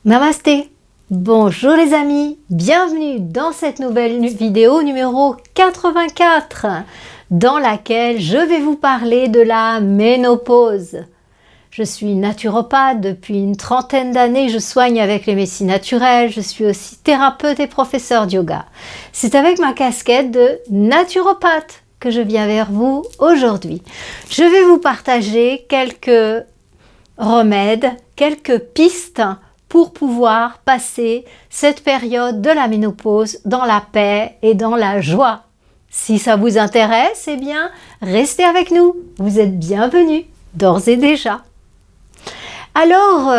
Namasté. Bonjour les amis, bienvenue dans cette nouvelle vidéo numéro 84 dans laquelle je vais vous parler de la ménopause. Je suis naturopathe depuis une trentaine d'années, je soigne avec les médecines naturelles, je suis aussi thérapeute et professeur de yoga. C'est avec ma casquette de naturopathe que je viens vers vous aujourd'hui. Je vais vous partager quelques remèdes, quelques pistes pour pouvoir passer cette période de la ménopause dans la paix et dans la joie. Si ça vous intéresse, eh bien, restez avec nous. Vous êtes bienvenus, d'ores et déjà. Alors,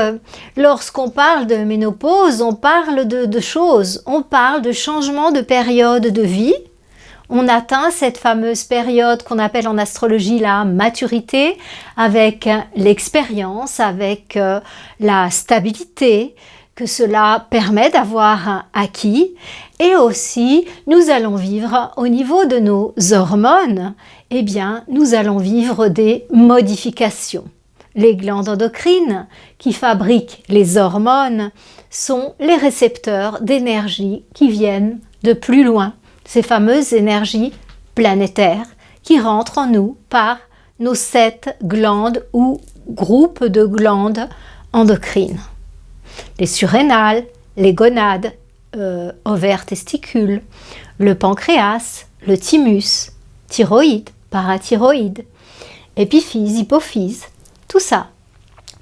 lorsqu'on parle de ménopause, on parle de deux choses. On parle de changement de période de vie. On atteint cette fameuse période qu'on appelle en astrologie la maturité, avec l'expérience, avec la stabilité que cela permet d'avoir acquis. Et aussi, nous allons vivre au niveau de nos hormones, eh bien, nous allons vivre des modifications. Les glandes endocrines qui fabriquent les hormones sont les récepteurs d'énergie qui viennent de plus loin. Ces fameuses énergies planétaires qui rentrent en nous par nos 7 glandes ou groupes de glandes endocrines. Les surrénales, les gonades, ovaires, testicules, le pancréas, le thymus, thyroïde, parathyroïde, épiphyse, hypophyse, tout ça.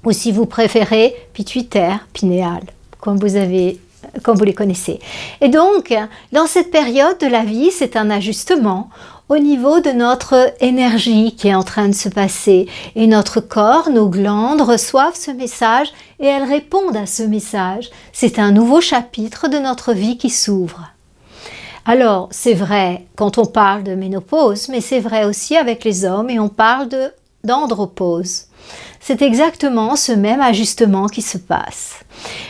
Ou si vous préférez, pituitaire, pinéal, comme vous les connaissez. Et donc, dans cette période de la vie, c'est un ajustement au niveau de notre énergie qui est en train de se passer. Et notre corps, nos glandes reçoivent ce message et elles répondent à ce message. C'est un nouveau chapitre de notre vie qui s'ouvre. Alors, c'est vrai quand on parle de ménopause, mais c'est vrai aussi avec les hommes et on parle d'andropause. C'est exactement ce même ajustement qui se passe.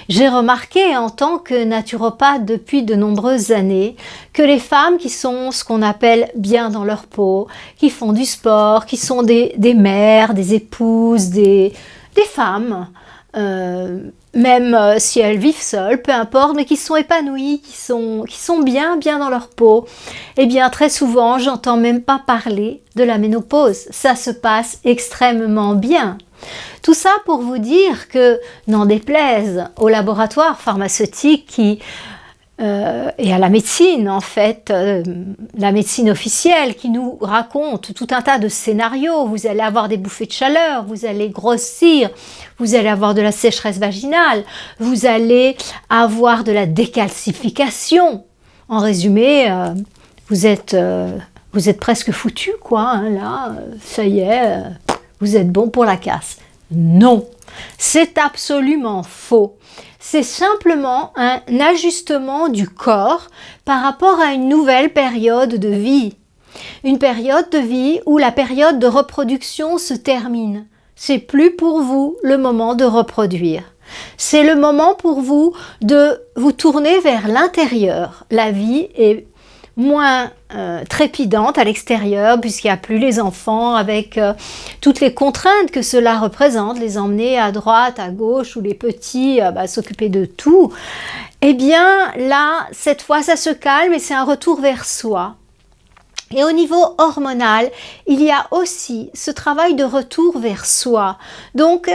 J'ai remarqué en tant que naturopathe depuis de nombreuses années que les femmes qui sont ce qu'on appelle bien dans leur peau, qui font du sport, qui sont des mères, des épouses, des femmes, même si elles vivent seules, peu importe, mais qui sont épanouies, qui sont bien dans leur peau, eh bien très souvent, j'entends même pas parler de la ménopause. Ça se passe extrêmement bien. Tout ça pour vous dire que, n'en déplaise aux laboratoires pharmaceutiques et à la médecine, en fait, la médecine officielle qui nous raconte tout un tas de scénarios. Vous allez avoir des bouffées de chaleur, vous allez grossir, vous allez avoir de la sécheresse vaginale, vous allez avoir de la décalcification. En résumé, vous êtes presque foutu, quoi. Hein, là, ça y est, vous êtes bon pour la casse. Non, c'est absolument faux. C'est simplement un ajustement du corps par rapport à une nouvelle période de vie. Une période de vie où la période de reproduction se termine. C'est plus pour vous le moment de reproduire. C'est le moment pour vous de vous tourner vers l'intérieur. La vie est moins trépidante à l'extérieur puisqu'il n'y a plus les enfants avec toutes les contraintes que cela représente, les emmener à droite, à gauche ou les petits s'occuper de tout. Eh bien là, cette fois ça se calme et c'est un retour vers soi. Et au niveau hormonal, il y a aussi ce travail de retour vers soi. Donc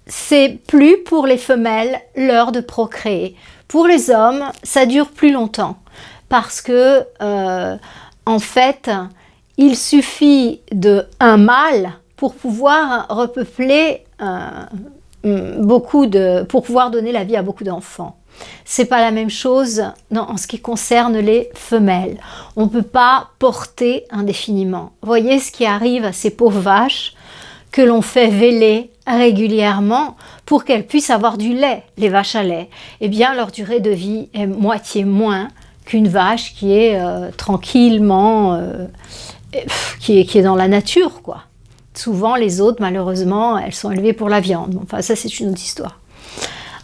c'est plus pour les femelles l'heure de procréer. Pour les hommes, ça dure plus longtemps. Parce que, en fait, il suffit d'un mâle pour pouvoir repeupler pour pouvoir donner la vie à beaucoup d'enfants. C'est pas la même chose en ce qui concerne les femelles. On ne peut pas porter indéfiniment. Voyez ce qui arrive à ces pauvres vaches que l'on fait véler régulièrement pour qu'elles puissent avoir du lait, les vaches à lait. Eh bien, leur durée de vie est moitié moins qu'une vache qui est tranquillement, qui est dans la nature, quoi. Souvent, les autres, malheureusement, elles sont élevées pour la viande. Enfin, ça, c'est une autre histoire.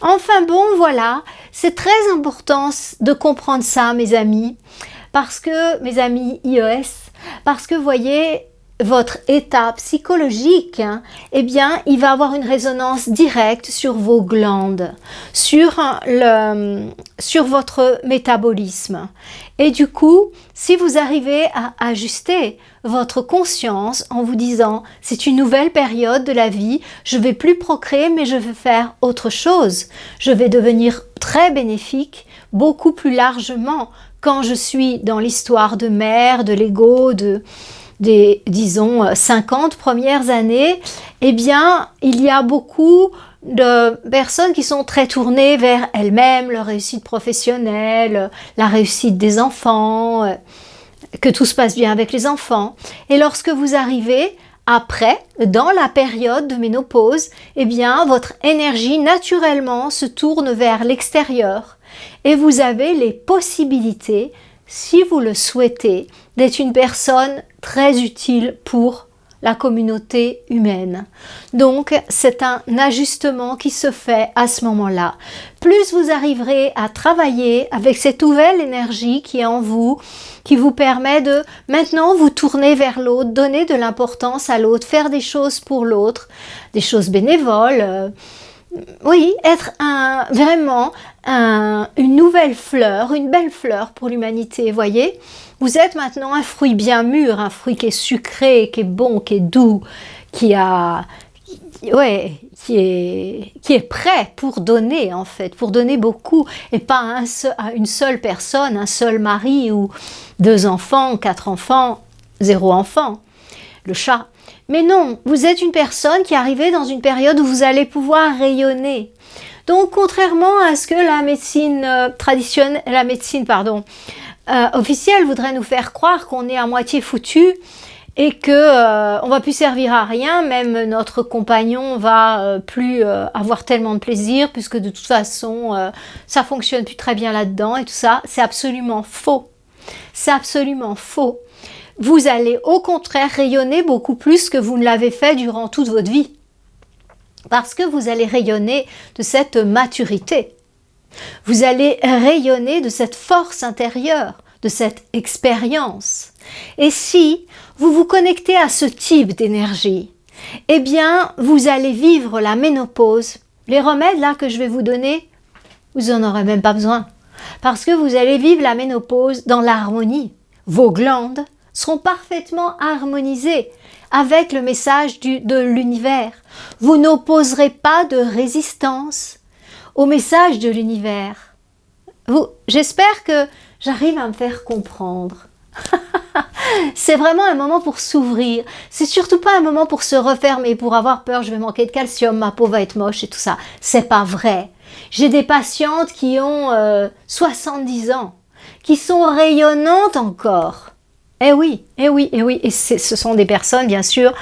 Enfin bon, voilà, c'est très important de comprendre ça, mes amis, mes amis IES, parce que, vous voyez, votre état psychologique, hein, eh bien, il va avoir une résonance directe sur vos glandes, sur votre métabolisme. Et du coup, si vous arrivez à ajuster votre conscience en vous disant « c'est une nouvelle période de la vie, je vais plus procréer mais je vais faire autre chose, je vais devenir très bénéfique, beaucoup plus largement quand je suis dans l'histoire de mère, de l'ego, des, disons, 50 premières années, eh bien, il y a beaucoup de personnes qui sont très tournées vers elles-mêmes, leur réussite professionnelle, la réussite des enfants, que tout se passe bien avec les enfants. Et lorsque vous arrivez après, dans la période de ménopause, eh bien, votre énergie naturellement se tourne vers l'extérieur et vous avez les possibilités, si vous le souhaitez, d'être une personne très utile pour la communauté humaine. Donc, c'est un ajustement qui se fait à ce moment-là. Plus vous arriverez à travailler avec cette nouvelle énergie qui est en vous, qui vous permet de maintenant vous tourner vers l'autre, donner de l'importance à l'autre, faire des choses pour l'autre, des choses bénévoles, oui, être vraiment une nouvelle fleur, une belle fleur pour l'humanité, voyez. Vous êtes maintenant un fruit bien mûr, un fruit qui est sucré, qui est bon, qui est doux, qui est prêt pour donner en fait, pour donner beaucoup, et pas à une seule personne, un seul mari ou 2 enfants, 4 enfants, 0 enfant, le chat. Mais non, vous êtes une personne qui est arrivée dans une période où vous allez pouvoir rayonner. Donc, contrairement à ce que la médecine officielle voudrait nous faire croire qu'on est à moitié foutu et que on va plus servir à rien, même notre compagnon va plus avoir tellement de plaisir puisque de toute façon ça fonctionne plus très bien là-dedans et tout ça, c'est absolument faux. C'est absolument faux. Vous allez au contraire rayonner beaucoup plus que vous ne l'avez fait durant toute votre vie. Parce que vous allez rayonner de cette maturité. Vous allez rayonner de cette force intérieure, de cette expérience. Et si vous vous connectez à ce type d'énergie, eh bien, vous allez vivre la ménopause. Les remèdes là que je vais vous donner, vous n'en aurez même pas besoin. Parce que vous allez vivre la ménopause dans l'harmonie. Vos glandes seront parfaitement harmonisées avec le message de l'univers. Vous n'opposerez pas de résistance au message de l'univers. J'espère que j'arrive à me faire comprendre. C'est vraiment un moment pour s'ouvrir. C'est surtout pas un moment pour se refermer, pour avoir peur, je vais manquer de calcium, ma peau va être moche et tout ça. C'est pas vrai. J'ai des patientes qui ont 70 ans, qui sont rayonnantes encore. Eh oui, eh oui, eh oui. Et ce sont des personnes, bien sûr,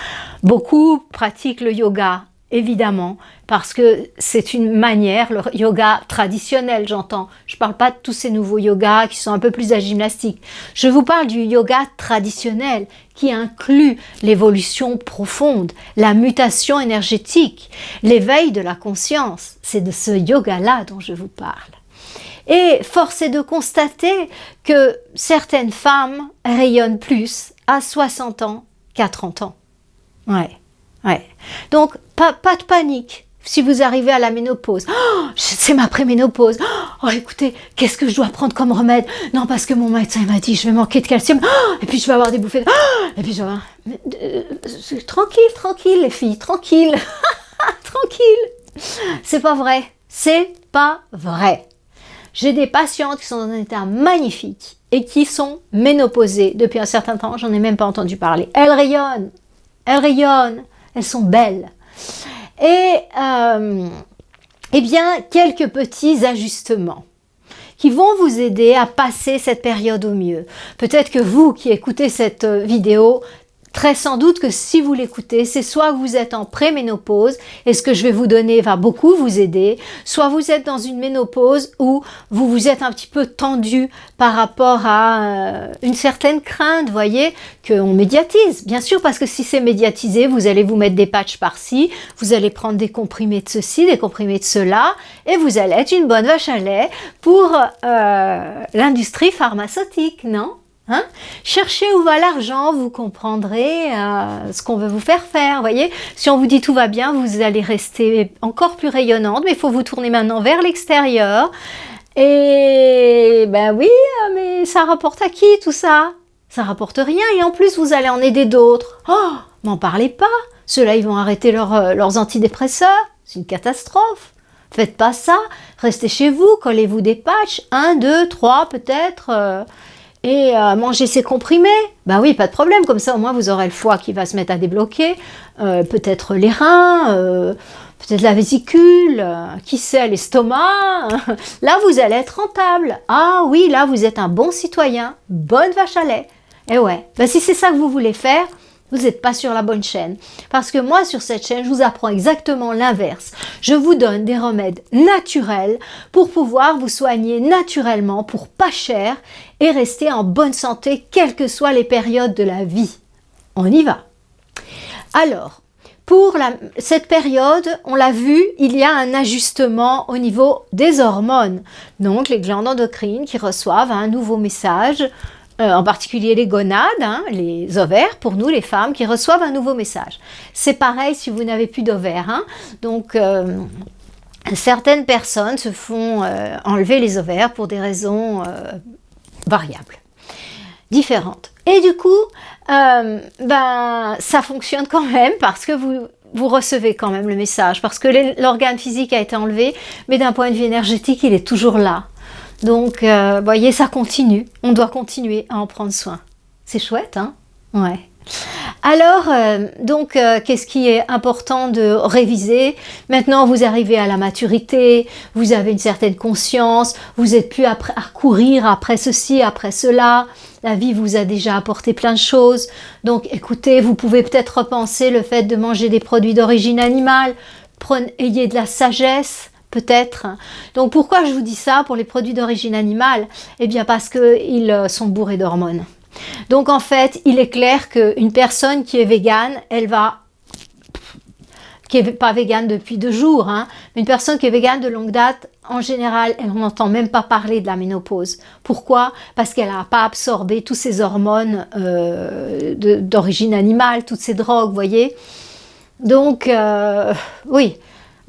beaucoup pratiquent le yoga, évidemment, parce que c'est une manière, le yoga traditionnel, j'entends. Je ne parle pas de tous ces nouveaux yogas qui sont un peu plus à la gymnastique. Je vous parle du yoga traditionnel qui inclut l'évolution profonde, la mutation énergétique, l'éveil de la conscience. C'est de ce yoga-là dont je vous parle. Et force est de constater que certaines femmes rayonnent plus à 60 ans qu'à 30 ans. Ouais. Donc, pas de panique si vous arrivez à la ménopause. Oh, c'est ma préménopause. Oh, écoutez, qu'est-ce que je dois prendre comme remède? Non, parce que mon médecin m'a dit je vais manquer de calcium. Oh, et puis je vais avoir des bouffées. Oh, et puis je vais avoir... Tranquille les filles, tranquille. Tranquille. C'est pas vrai. C'est pas vrai. J'ai des patientes qui sont dans un état magnifique et qui sont ménopausées depuis un certain temps. J'en ai même pas entendu parler. Elles rayonnent. Elles sont belles. Et eh bien, quelques petits ajustements qui vont vous aider à passer cette période au mieux. Peut-être que vous qui écoutez cette vidéo, très sans doute que si vous l'écoutez, c'est soit vous êtes en préménopause et ce que je vais vous donner va beaucoup vous aider, soit vous êtes dans une ménopause où vous vous êtes un petit peu tendu par rapport à une certaine crainte, voyez, qu'on médiatise. Bien sûr, parce que si c'est médiatisé, vous allez vous mettre des patchs par-ci, vous allez prendre des comprimés de ceci, des comprimés de cela, et vous allez être une bonne vache à lait pour l'industrie pharmaceutique, non ? Hein? Cherchez où va l'argent, vous comprendrez ce qu'on veut vous faire faire. Voyez, si on vous dit tout va bien, vous allez rester encore plus rayonnante, mais il faut vous tourner maintenant vers l'extérieur. Et ben oui, mais ça rapporte à qui tout ça? Ça rapporte rien et en plus vous allez en aider d'autres. Oh, m'en parlez pas. Ceux-là, ils vont arrêter leurs antidépresseurs. C'est une catastrophe. Faites pas ça. Restez chez vous, collez-vous des patchs. 1, 2, 3 peut-être. Et mangez ces comprimés. Ben oui, pas de problème. Comme ça, au moins, vous aurez le foie qui va se mettre à débloquer. Peut-être les reins. Peut-être la vésicule. Qui sait, l'estomac. Là, vous allez être rentable. Ah oui, là, vous êtes un bon citoyen. Bonne vache à lait. Et ouais. Ben, si c'est ça que vous voulez faire, vous n'êtes pas sur la bonne chaîne. Parce que moi, sur cette chaîne, je vous apprends exactement l'inverse. Je vous donne des remèdes naturels pour pouvoir vous soigner naturellement pour pas cher et rester en bonne santé, quelles que soient les périodes de la vie. On y va. Alors, pour cette période, on l'a vu, il y a un ajustement au niveau des hormones. Donc, les glandes endocrines qui reçoivent un nouveau message, en particulier les gonades, hein, les ovaires, pour nous les femmes, qui reçoivent un nouveau message. C'est pareil si vous n'avez plus d'ovaires. Hein. Donc, certaines personnes se font enlever les ovaires pour des raisons variables, différentes. Et du coup, ça fonctionne quand même parce que vous recevez quand même le message, parce que l'organe physique a été enlevé, mais d'un point de vue énergétique, il est toujours là. Donc, voyez, ça continue. On doit continuer à en prendre soin. C'est chouette, hein? Ouais. Alors, qu'est-ce qui est important de réviser? Maintenant, vous arrivez à la maturité, vous avez une certaine conscience, vous n'êtes plus à courir après ceci, après cela. La vie vous a déjà apporté plein de choses. Donc, écoutez, vous pouvez peut-être repenser le fait de manger des produits d'origine animale. Ayez de la sagesse. Peut-être. Donc pourquoi je vous dis ça pour les produits d'origine animale? Eh bien parce qu'ils sont bourrés d'hormones. Donc en fait, il est clair qu'une personne qui est végane, qui n'est pas végane depuis 2 jours, hein, une personne qui est végane de longue date, en général, on n'entend même pas parler de la ménopause. Pourquoi? Parce qu'elle n'a pas absorbé toutes ces hormones d'origine animale, toutes ces drogues, vous voyez. Donc, oui.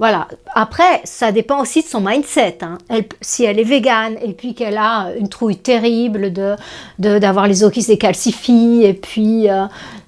Voilà. Après, ça dépend aussi de son mindset. Hein. Si elle est végane et puis qu'elle a une trouille terrible d'avoir les os qui se décalcifient et puis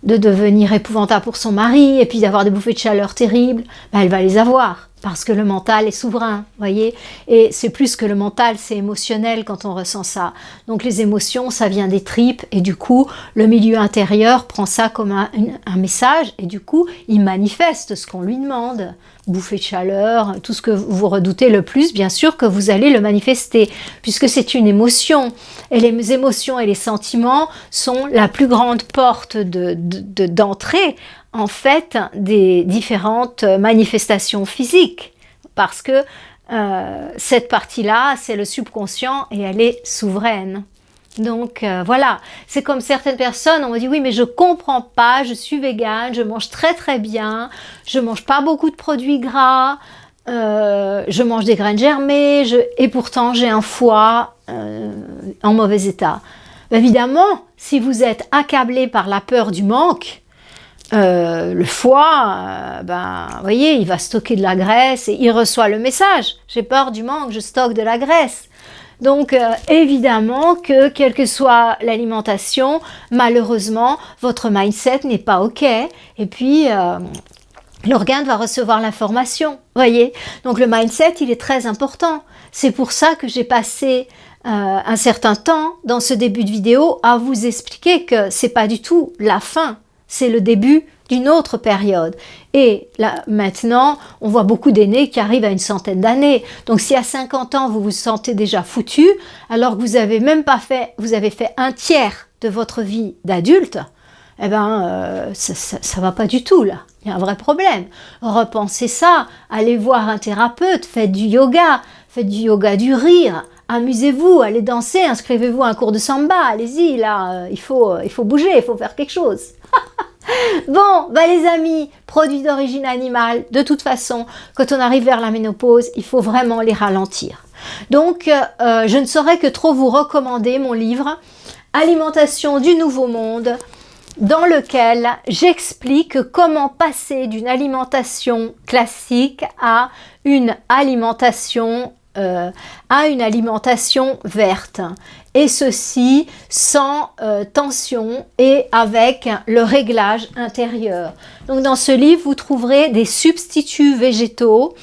de devenir épouvantable pour son mari et puis d'avoir des bouffées de chaleur terribles, elle va les avoir parce que le mental est souverain, voyez. Et c'est plus que le mental, c'est émotionnel quand on ressent ça. Donc les émotions, ça vient des tripes et du coup, le milieu intérieur prend ça comme un message et du coup, il manifeste ce qu'on lui demande. Bouffée de chaleur, tout ce que vous redoutez le plus, bien sûr que vous allez le manifester, puisque c'est une émotion. Et les émotions et les sentiments sont la plus grande porte d'entrée, en fait, des différentes manifestations physiques. Parce que cette partie-là, c'est le subconscient et elle est souveraine. Donc voilà, c'est comme certaines personnes, on me dit oui mais je comprends pas, je suis végane, je mange très très bien, je mange pas beaucoup de produits gras, je mange des graines germées et pourtant j'ai un foie en mauvais état. Évidemment, si vous êtes accablé par la peur du manque, le foie, vous voyez, il va stocker de la graisse et il reçoit le message, j'ai peur du manque, je stocke de la graisse. Donc, évidemment que, quelle que soit l'alimentation, malheureusement, votre mindset n'est pas OK. Et puis, l'organe va recevoir l'information, voyez. Donc, le mindset, il est très important. C'est pour ça que j'ai passé un certain temps, dans ce début de vidéo, à vous expliquer que c'est pas du tout la fin. C'est le début d'une autre période. Et là, maintenant, on voit beaucoup d'aînés qui arrivent à une centaine d'années. Donc, si à 50 ans, vous vous sentez déjà foutu, alors que vous avez même pas fait, vous avez fait 1/3 de votre vie d'adulte, eh ben, ça va pas du tout, là. Il y a un vrai problème. Repensez ça, allez voir un thérapeute, faites du yoga du rire, amusez-vous, allez danser, inscrivez-vous à un cours de samba, allez-y, là, il faut bouger, il faut faire quelque chose. Bon, les amis, produits d'origine animale, de toute façon, quand on arrive vers la ménopause, il faut vraiment les ralentir. Donc, je ne saurais que trop vous recommander mon livre Alimentation du Nouveau Monde, dans lequel j'explique comment passer d'une alimentation classique à une alimentation verte, et ceci sans tension et avec le réglage intérieur. Donc dans ce livre, vous trouverez des substituts végétaux.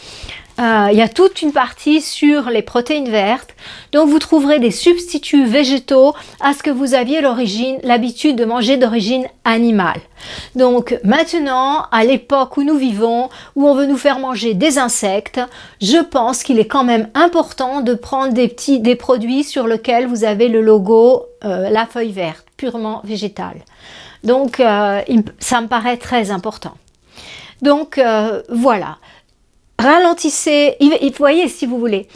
Il y a toute une partie sur les protéines vertes, donc vous trouverez des substituts végétaux à ce que vous aviez l'habitude de manger d'origine animale. Donc maintenant, à l'époque où nous vivons, où on veut nous faire manger des insectes, je pense qu'il est quand même important de prendre des produits sur lesquels vous avez le logo la feuille verte, purement végétale. Donc ça me paraît très important. Donc voilà. Ralentissez, vous voyez, si vous voulez,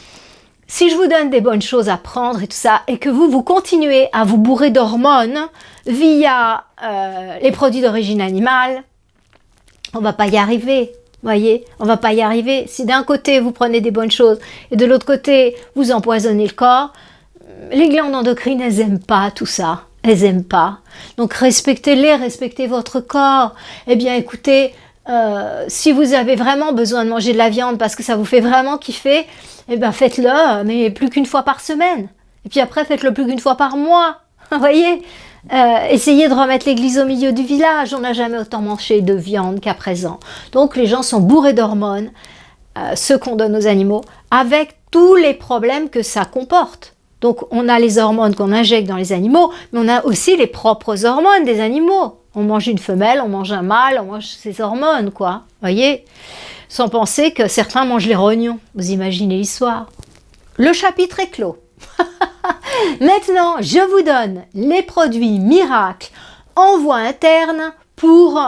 si je vous donne des bonnes choses à prendre et tout ça, et que vous continuez à vous bourrer d'hormones via les produits d'origine animale, on va pas y arriver, voyez, on va pas y arriver. Si d'un côté vous prenez des bonnes choses et de l'autre côté vous empoisonnez le corps, les glandes endocrines, elles aiment pas tout ça, elles aiment pas. Donc respectez-les, respectez votre corps. Eh bien écoutez, si vous avez vraiment besoin de manger de la viande parce que ça vous fait vraiment kiffer, eh ben faites-le, mais plus qu'une fois par semaine. Et puis après, faites-le plus qu'une fois par mois. Vous voyez, essayez de remettre l'église au milieu du village. On n'a jamais autant mangé de viande qu'à présent. Donc les gens sont bourrés d'hormones, ceux qu'on donne aux animaux, avec tous les problèmes que ça comporte. Donc on a les hormones qu'on injecte dans les animaux, mais on a aussi les propres hormones des animaux. On mange une femelle, on mange un mâle, on mange ses hormones, quoi. Voyez? Sans penser que certains mangent les rognons. Vous imaginez l'histoire. Le chapitre est clos. Maintenant, je vous donne les produits miracles en voie interne pour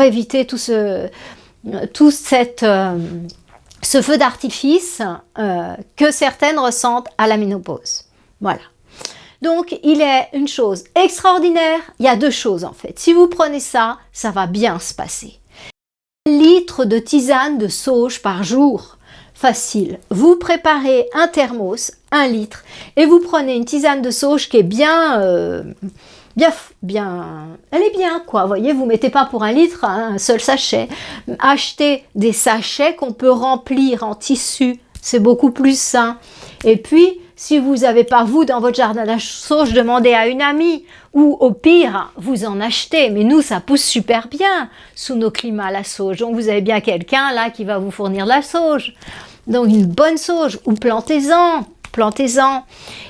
éviter tout ce feu d'artifice que certaines ressentent à la ménopause. Voilà. Donc, il est une chose extraordinaire. Il y a deux choses en fait. Si vous prenez ça, ça va bien se passer. 1 litre de tisane de sauge par jour. Facile. Vous préparez un thermos, 1 litre, et vous prenez une tisane de sauge qui est bien, elle est bien quoi. Vous voyez, vous mettez pas pour 1 litre un seul sachet. Achetez des sachets qu'on peut remplir en tissu. C'est beaucoup plus sain. Et puis, si vous n'avez pas vous dans votre jardin de sauge, demandez à une amie ou au pire, vous en achetez. Mais nous, ça pousse super bien sous nos climats la sauge. Donc vous avez bien quelqu'un là qui va vous fournir la sauge. Donc une bonne sauge ou plantez-en.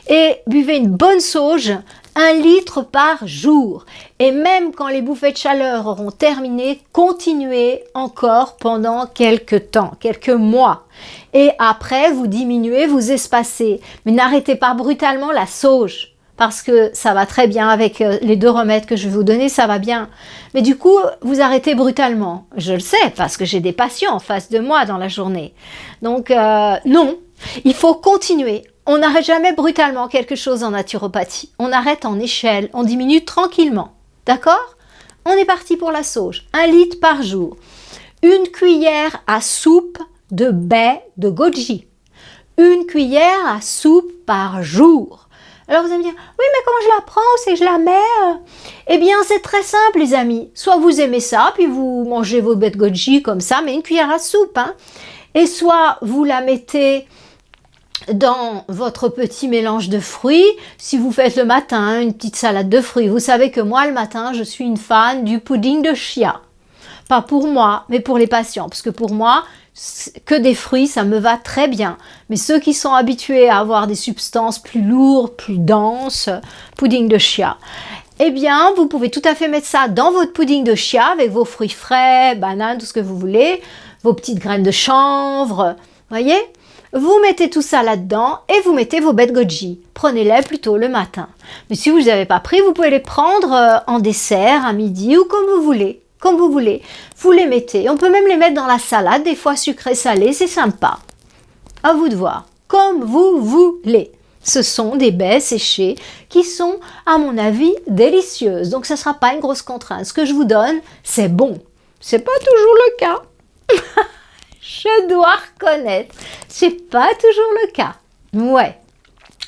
Et buvez une bonne sauge, 1 litre par jour. Et même quand les bouffées de chaleur auront terminé, continuez encore pendant quelques temps, quelques mois. Et après, vous diminuez, vous espacez. Mais n'arrêtez pas brutalement la sauge, parce que ça va très bien avec les 2 remèdes que je vais vous donner, ça va bien. Mais du coup, vous arrêtez brutalement. Je le sais, parce que j'ai des patients en face de moi dans la journée. Donc, non, il faut continuer. On n'arrête jamais brutalement quelque chose en naturopathie. On arrête en échelle, on diminue tranquillement. D'accord? On est parti pour la sauge. 1 litre par jour. 1 cuillère à soupe de baies de goji. 1 cuillère à soupe par jour. Alors vous allez me dire, oui mais comment je la prends, c'est que je la mets Eh bien c'est très simple les amis. Soit vous aimez ça, puis vous mangez vos baies de goji comme ça, mais 1 cuillère à soupe. Hein. Et soit vous la mettez dans votre petit mélange de fruits, si vous faites le matin une petite salade de fruits. Vous savez que moi le matin je suis une fan du pudding de chia. Pas pour moi, mais pour les patients, parce que pour moi, que des fruits, ça me va très bien. Mais ceux qui sont habitués à avoir des substances plus lourdes, plus denses, pudding de chia, eh bien, vous pouvez tout à fait mettre ça dans votre pudding de chia avec vos fruits frais, bananes, tout ce que vous voulez, vos petites graines de chanvre, voyez? Vous mettez tout ça là-dedans et vous mettez vos baies de goji. Prenez-les plutôt le matin. Mais si vous ne les avez pas pris, vous pouvez les prendre en dessert, à midi ou comme vous voulez. Comme vous voulez. Vous les mettez. On peut même les mettre dans la salade, des fois sucré-salé, c'est sympa. À vous de voir. Comme vous voulez. Ce sont des baies séchées qui sont, à mon avis, délicieuses. Donc, ça ne sera pas une grosse contrainte. Ce que je vous donne, c'est bon. C'est pas toujours le cas. Je dois reconnaître. C'est pas toujours le cas. Ouais.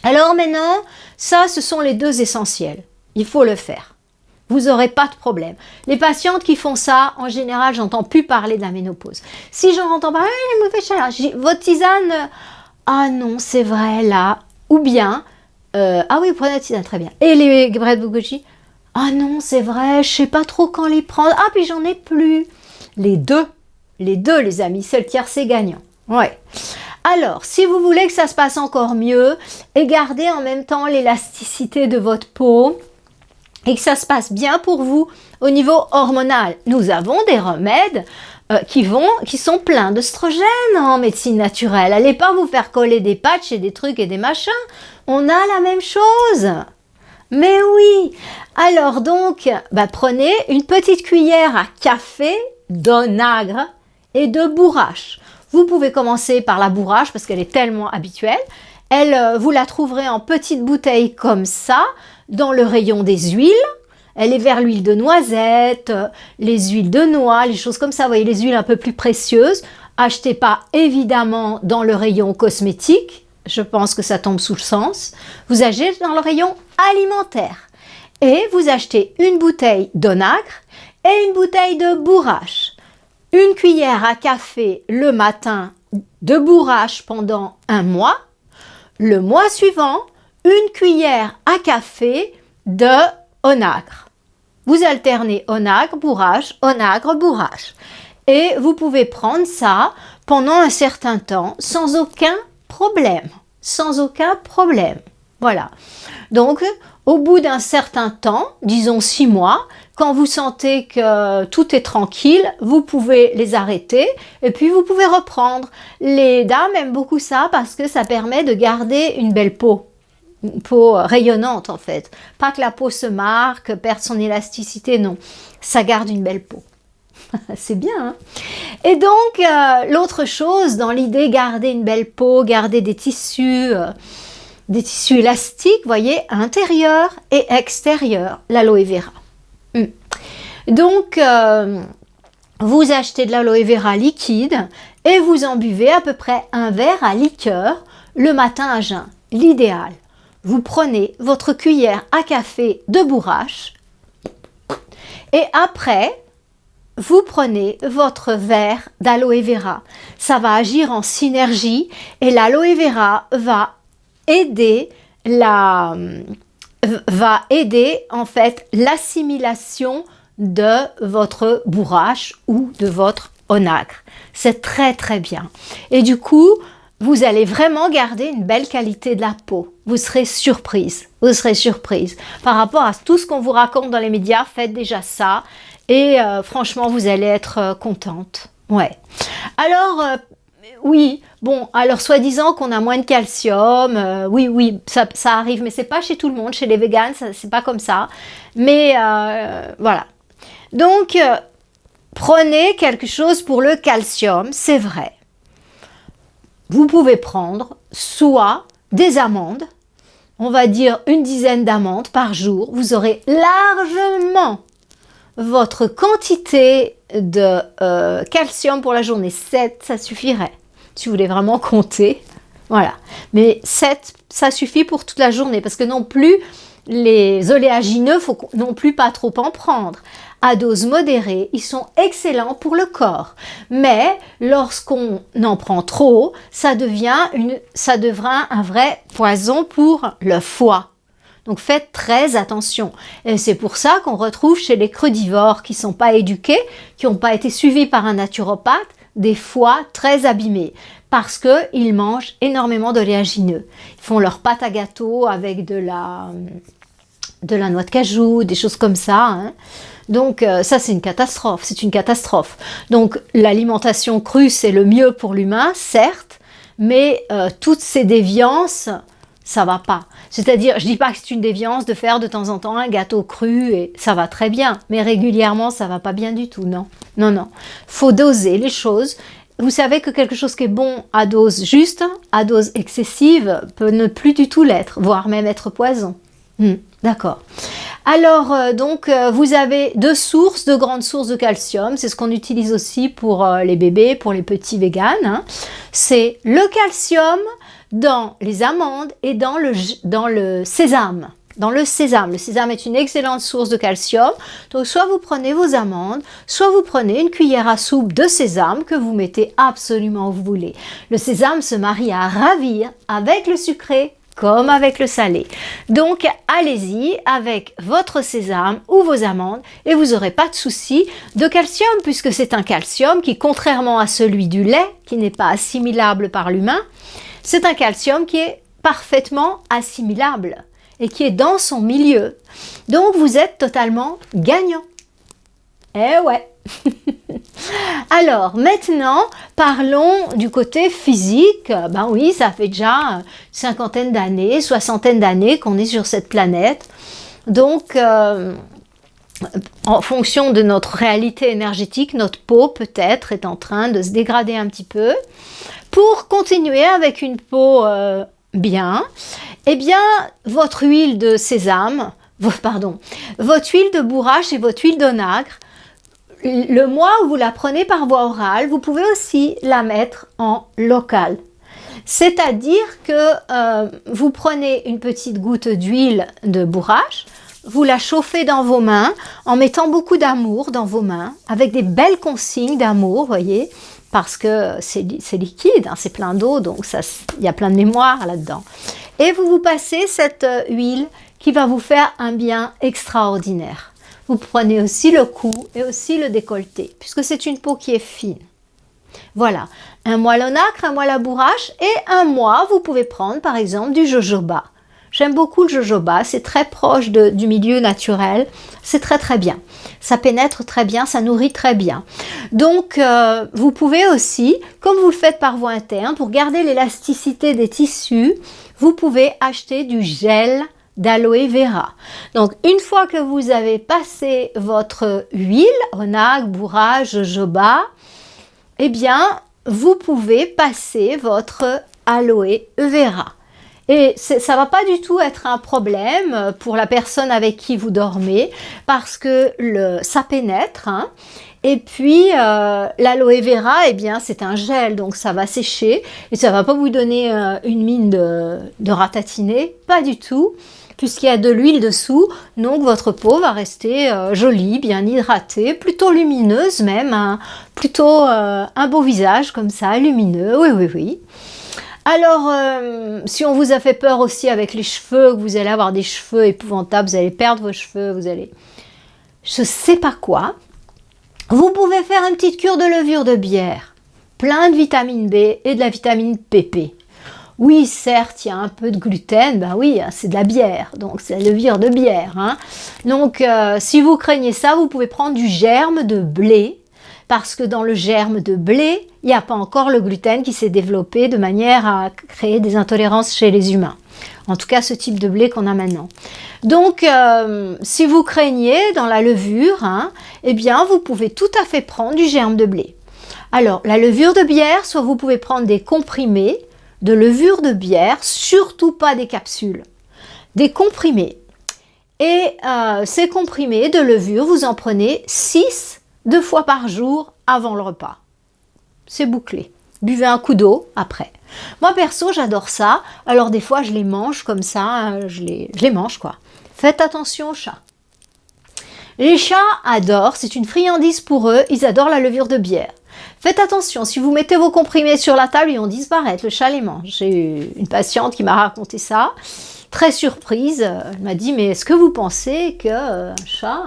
Alors maintenant, ça, ce sont les deux essentiels. Il faut le faire. Vous n'aurez pas de problème. Les patientes qui font ça, en général, j'entends plus parler de la ménopause. Si j'en entends parler, votre tisane, ah non, c'est vrai, là. Ou bien, ah oui, vous prenez la tisane, très bien. Et les braies de goji, ah non, c'est vrai, je sais pas trop quand les prendre. Ah, puis j'en ai plus. Les deux, les amis, c'est le tiercé gagnant. Ouais. Alors, si vous voulez que ça se passe encore mieux et garder en même temps l'élasticité de votre peau et que ça se passe bien pour vous au niveau hormonal, nous avons des remèdes qui sont pleins d'œstrogènes en médecine naturelle. Allez pas vous faire coller des patchs et des trucs et des machins. On a la même chose. Mais oui. Alors donc, prenez une petite cuillère à café d'onagre et de bourrache. Vous pouvez commencer par la bourrache parce qu'elle est tellement habituelle. Vous la trouverez en petites bouteilles comme ça, dans le rayon des huiles. Elle est vers l'huile de noisette, les huiles de noix, les choses comme ça. Vous voyez, les huiles un peu plus précieuses. Achetez pas évidemment dans le rayon cosmétique. Je pense que ça tombe sous le sens. Vous achetez dans le rayon alimentaire. Et vous achetez une bouteille d'onagre et une bouteille de bourrache. Une cuillère à café le matin de bourrache pendant 1 mois. Le mois suivant, une cuillère à café de onagre. Vous alternez onagre, bourrache, onagre, bourrache. Et vous pouvez prendre ça pendant un certain temps sans aucun problème. Sans aucun problème. Voilà. Donc, au bout d'un certain temps, disons 6 mois, quand vous sentez que tout est tranquille, vous pouvez les arrêter et puis vous pouvez reprendre. Les dames aiment beaucoup ça parce que ça permet de garder une belle peau. Une peau rayonnante en fait. Pas que la peau se marque, perde son élasticité, non. Ça garde une belle peau. C'est bien, hein? Et donc, l'autre chose, dans l'idée garder une belle peau, garder des tissus élastiques, vous voyez, intérieurs et extérieurs, l'aloe vera. Donc, vous achetez de l'aloe vera liquide et vous en buvez à peu près un verre à liqueur le matin à jeun. L'idéal, vous prenez votre cuillère à café de bourrache et après, vous prenez votre verre d'aloe vera. Ça va agir en synergie et l'aloe vera va aider en fait l'assimilation de votre bourrache ou de votre onagre. C'est très très bien. Et du coup, vous allez vraiment garder une belle qualité de la peau. Vous serez surprise. Vous serez surprise. Par rapport à tout ce qu'on vous raconte dans les médias, faites déjà ça. Et franchement, vous allez être contente. Ouais. Alors, oui, bon, alors soi-disant qu'on a moins de calcium, oui, ça arrive, mais c'est pas chez tout le monde, chez les véganes, c'est pas comme ça. Mais voilà. Donc, prenez quelque chose pour le calcium, c'est vrai. Vous pouvez prendre soit des amandes, on va dire une dizaine d'amandes par jour, vous aurez largement votre quantité de calcium pour la journée. 7, ça suffirait. Si vous voulez vraiment compter, voilà. Mais 7, ça suffit pour toute la journée parce que non plus, les oléagineux, faut non plus pas trop en prendre. À dose modérée, ils sont excellents pour le corps. Mais lorsqu'on en prend trop, ça devient un vrai poison pour le foie. Donc faites très attention. Et c'est pour ça qu'on retrouve chez les crudivores qui ne sont pas éduqués, qui n'ont pas été suivis par un naturopathe, des foies très abîmés. Parce qu'ils mangent énormément d'oléagineux. Ils font leur pâte à gâteau avec de la noix de cajou, des choses comme ça. Hein. Donc ça c'est une catastrophe. Donc l'alimentation crue c'est le mieux pour l'humain, certes, mais toutes ces déviances, ça va pas. C'est-à-dire, je dis pas que c'est une déviance de faire de temps en temps un gâteau cru et ça va très bien, mais régulièrement ça va pas bien du tout, non. Faut doser les choses. Vous savez que quelque chose qui est bon à dose juste, à dose excessive, peut ne plus du tout l'être, voire même être poison. D'accord. Alors, vous avez deux sources, deux grandes sources de calcium. C'est ce qu'on utilise aussi pour les bébés, pour les petits véganes, hein. C'est le calcium dans les amandes et dans le sésame. Dans le sésame. Le sésame est une excellente source de calcium. Donc, soit vous prenez vos amandes, soit vous prenez une cuillère à soupe de sésame que vous mettez absolument où vous voulez. Le sésame se marie à ravir avec le sucré comme avec le salé. Donc, allez-y avec votre sésame ou vos amandes et vous n'aurez pas de souci de calcium puisque c'est un calcium qui, contrairement à celui du lait, qui n'est pas assimilable par l'humain, c'est un calcium qui est parfaitement assimilable et qui est dans son milieu. Donc, vous êtes totalement gagnant. Eh ouais. Alors, maintenant, parlons du côté physique. Ben oui, ça fait déjà une cinquantaine d'années, soixantaine d'années qu'on est sur cette planète. Donc, en fonction de notre réalité énergétique, notre peau peut-être est en train de se dégrader un petit peu. Pour continuer avec une peau bien, eh bien, votre huile de sésame, votre huile de bourrache et votre huile d'onagre, le mois où vous la prenez par voie orale, vous pouvez aussi la mettre en local. C'est-à-dire que vous prenez une petite goutte d'huile de bourrache, vous la chauffez dans vos mains en mettant beaucoup d'amour dans vos mains, avec des belles consignes d'amour, voyez, parce que c'est liquide, hein, c'est plein d'eau, donc il y a plein de mémoire là-dedans. Et vous passez cette huile qui va vous faire un bien extraordinaire. Vous prenez aussi le cou et aussi le décolleté, puisque c'est une peau qui est fine. Voilà, un mois l'onacre, un mois la bourrache, et un mois, vous pouvez prendre par exemple du jojoba. J'aime beaucoup le jojoba, c'est très proche du milieu naturel, c'est très très bien. Ça pénètre très bien, ça nourrit très bien. Donc, vous pouvez aussi, comme vous le faites par voie interne, pour garder l'élasticité des tissus, vous pouvez acheter du gel d'aloe vera. Donc, une fois que vous avez passé votre huile, onagre, bourrage, jojoba, eh bien, vous pouvez passer votre aloe vera. Et ça ne va pas du tout être un problème pour la personne avec qui vous dormez parce que ça pénètre, hein. Et puis, l'aloe vera, eh bien, c'est un gel, donc ça va sécher et ça ne va pas vous donner une mine de ratatiner, pas du tout, puisqu'il y a de l'huile dessous, donc votre peau va rester jolie, bien hydratée, plutôt lumineuse même, hein, plutôt un beau visage comme ça, lumineux, oui, oui, oui. Alors, si on vous a fait peur aussi avec les cheveux, que vous allez avoir des cheveux épouvantables, vous allez perdre vos cheveux, vous allez... Je sais pas quoi. Vous pouvez faire une petite cure de levure de bière, plein de vitamine B et de la vitamine PP. Oui, certes, il y a un peu de gluten, ben oui, c'est de la bière, donc c'est la levure de bière, hein. Donc, si vous craignez ça, vous pouvez prendre du germe de blé, parce que dans le germe de blé, il n'y a pas encore le gluten qui s'est développé de manière à créer des intolérances chez les humains. En tout cas, ce type de blé qu'on a maintenant. Donc, si vous craignez dans la levure, hein, eh bien, vous pouvez tout à fait prendre du germe de blé. Alors, la levure de bière, soit vous pouvez prendre des comprimés de levure de bière, surtout pas des capsules, des comprimés. Et ces comprimés de levure, vous en prenez 6 2 fois par jour avant le repas. C'est bouclé. Buvez un coup d'eau après. Moi perso, j'adore ça. Alors des fois, je les mange comme ça, je les mange quoi. Faites attention aux chats. Les chats adorent, c'est une friandise pour eux, ils adorent la levure de bière. Faites attention, si vous mettez vos comprimés sur la table, ils vont disparaître, le chat les mange. J'ai eu une patiente qui m'a raconté ça. Très surprise, elle m'a dit, mais est-ce que vous pensez qu'un chat...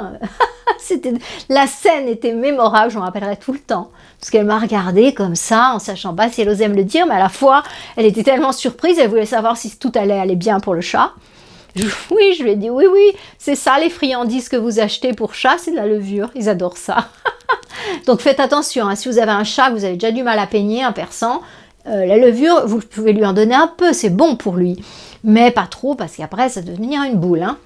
La scène était mémorable, je m'en rappellerai tout le temps. Parce qu'elle m'a regardée comme ça, en sachant pas si elle osait me le dire, mais à la fois, elle était tellement surprise, elle voulait savoir si tout allait aller bien pour le chat. Oui, je lui ai dit, oui, c'est ça les friandises que vous achetez pour chat, c'est de la levure, ils adorent ça. Donc faites attention, hein, si vous avez un chat, vous avez déjà du mal à peigner, un persan, la levure, vous pouvez lui en donner un peu, c'est bon pour lui. Mais pas trop, parce qu'après, ça va devenir une boule, hein.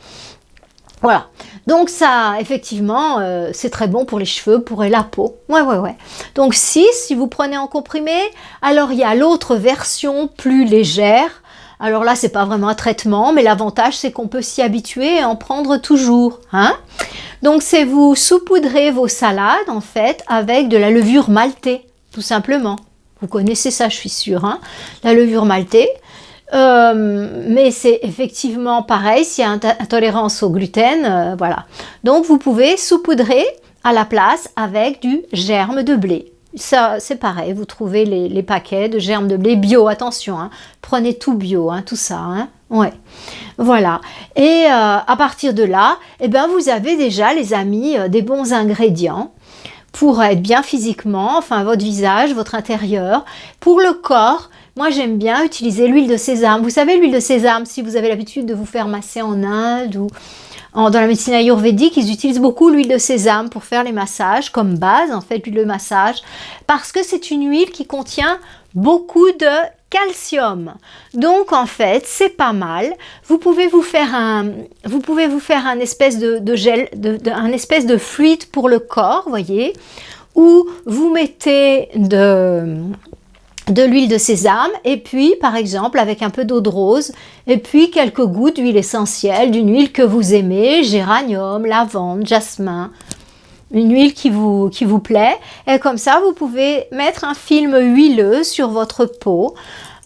Voilà, donc ça, effectivement, c'est très bon pour les cheveux, pour la peau. Ouais. Donc 6, si vous prenez en comprimé, alors il y a l'autre version plus légère, Alors là, c'est pas vraiment un traitement, mais l'avantage, c'est qu'on peut s'y habituer et en prendre toujours. Hein? Donc, c'est vous saupoudrez vos salades, en fait, avec de la levure maltée, tout simplement. Vous connaissez ça, je suis sûre. Hein? La levure maltée. Mais c'est effectivement pareil, s'il y a intolérance au gluten, voilà. Donc, vous pouvez saupoudrer à la place avec du germe de blé. Ça, c'est pareil, vous trouvez les paquets de germes de blé bio, attention, hein, prenez tout bio, hein, tout ça, hein, ouais, voilà. Et à partir de là, eh ben, vous avez déjà, les amis, des bons ingrédients pour être bien physiquement, enfin votre visage, votre intérieur. Pour le corps, moi j'aime bien utiliser l'huile de sésame. Vous savez, l'huile de sésame, si vous avez l'habitude de vous faire masser en Inde ou dans la médecine ayurvédique, ils utilisent beaucoup l'huile de sésame pour faire les massages, comme base en fait, l'huile de massage, parce que c'est une huile qui contient beaucoup de calcium. Donc en fait, c'est pas mal. Vous pouvez vous faire un espèce de gel, un espèce de fluide pour le corps, voyez, où vous mettez de l'huile de sésame et puis par exemple avec un peu d'eau de rose et puis quelques gouttes d'huile essentielle, d'une huile que vous aimez, géranium, lavande, jasmin, une huile qui vous plaît, et comme ça vous pouvez mettre un film huileux sur votre peau.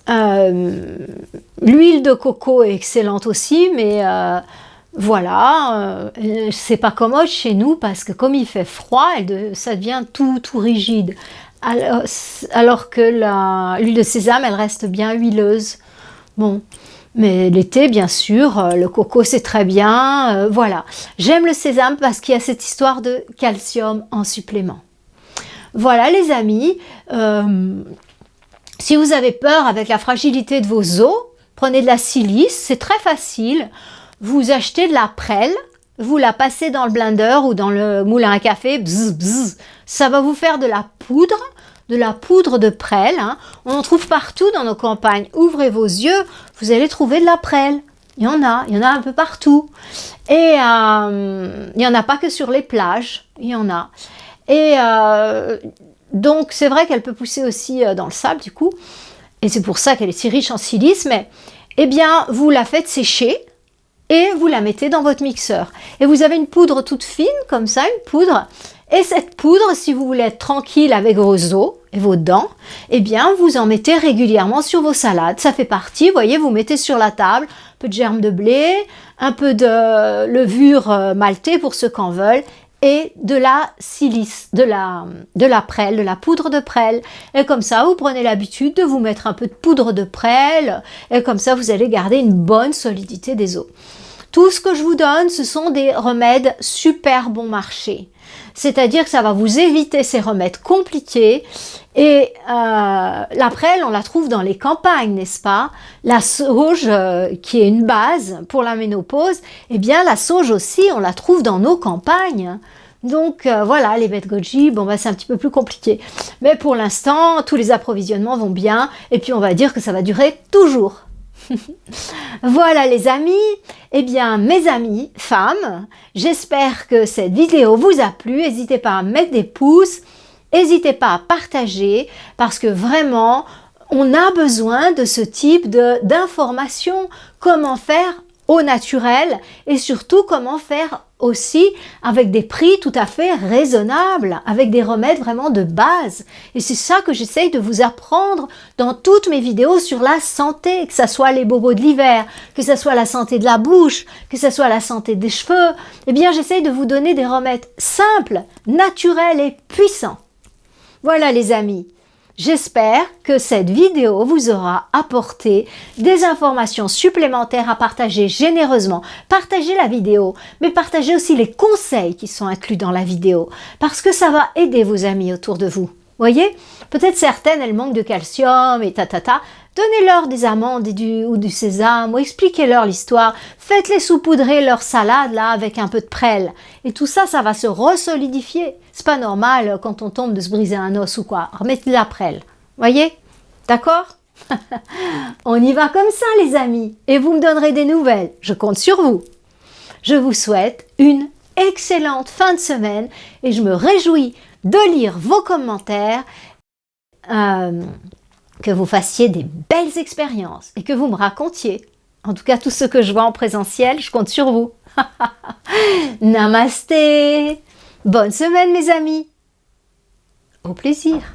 L'huile de coco est excellente aussi, mais voilà, c'est pas commode chez nous parce que comme il fait froid, ça devient tout rigide. Alors que l'huile de sésame, elle reste bien huileuse. Bon, mais l'été, bien sûr, le coco, c'est très bien. Voilà, j'aime le sésame parce qu'il y a cette histoire de calcium en supplément. Voilà, les amis, si vous avez peur avec la fragilité de vos os, prenez de la silice, c'est très facile. Vous achetez de la prêle, vous la passez dans le blender ou dans le moulin à café, bzz, bzz, ça va vous faire de la poudre de prêle. Hein. On en trouve partout dans nos campagnes. Ouvrez vos yeux, vous allez trouver de la prêle. Il y en a un peu partout. Et il n'y en a pas que sur les plages, il y en a. Et donc c'est vrai qu'elle peut pousser aussi dans le sable du coup. Et c'est pour ça qu'elle est si riche en silice. Mais eh bien, vous la faites sécher et vous la mettez dans votre mixeur. Et vous avez une poudre toute fine, comme ça, une poudre. Et cette poudre, si vous voulez être tranquille avec vos os et vos dents, eh bien, vous en mettez régulièrement sur vos salades. Ça fait partie, vous voyez, vous mettez sur la table un peu de germe de blé, un peu de levure maltée pour ceux qui en veulent, et de la silice, de la prêle, de la poudre de prêle. Et comme ça, vous prenez l'habitude de vous mettre un peu de poudre de prêle, et comme ça, vous allez garder une bonne solidité des os. Tout ce que je vous donne, ce sont des remèdes super bon marché. C'est-à-dire que ça va vous éviter ces remèdes compliqués. Et la prêle, on la trouve dans les campagnes, n'est-ce pas? La sauge, qui est une base pour la ménopause, eh bien la sauge aussi, on la trouve dans nos campagnes. Donc voilà, les bêtes goji, bon bah c'est un petit peu plus compliqué. Mais pour l'instant, tous les approvisionnements vont bien. Et puis on va dire que ça va durer toujours. Voilà les amis, eh bien mes amis femmes, j'espère que cette vidéo vous a plu. N'hésitez pas à mettre des pouces, n'hésitez pas à partager parce que vraiment on a besoin de ce type d'informations, comment faire au naturel et surtout comment faire aussi avec des prix tout à fait raisonnables, avec des remèdes vraiment de base. Et c'est ça que j'essaye de vous apprendre dans toutes mes vidéos sur la santé, que ce soit les bobos de l'hiver, que ce soit la santé de la bouche, que ce soit la santé des cheveux. Eh bien, j'essaye de vous donner des remèdes simples, naturels et puissants. Voilà les amis. J'espère que cette vidéo vous aura apporté des informations supplémentaires à partager généreusement. Partagez la vidéo, mais partagez aussi les conseils qui sont inclus dans la vidéo, parce que ça va aider vos amis autour de vous. Voyez, peut-être certaines, elles manquent de calcium et Donnez-leur des amandes ou du sésame, ou expliquez-leur l'histoire. Faites-les saupoudrer leur salade là avec un peu de prêle. Et tout ça, ça va se resolidifier. C'est pas normal quand on tombe de se briser un os ou quoi. Remettez de la prêle. Voyez? D'accord? On y va comme ça les amis. Et vous me donnerez des nouvelles. Je compte sur vous. Je vous souhaite une excellente fin de semaine et je me réjouis de lire vos commentaires. que vous fassiez des belles expériences et que vous me racontiez. En tout cas, tout ce que je vois en présentiel, je compte sur vous. Namasté! Bonne semaine mes amis! Au plaisir!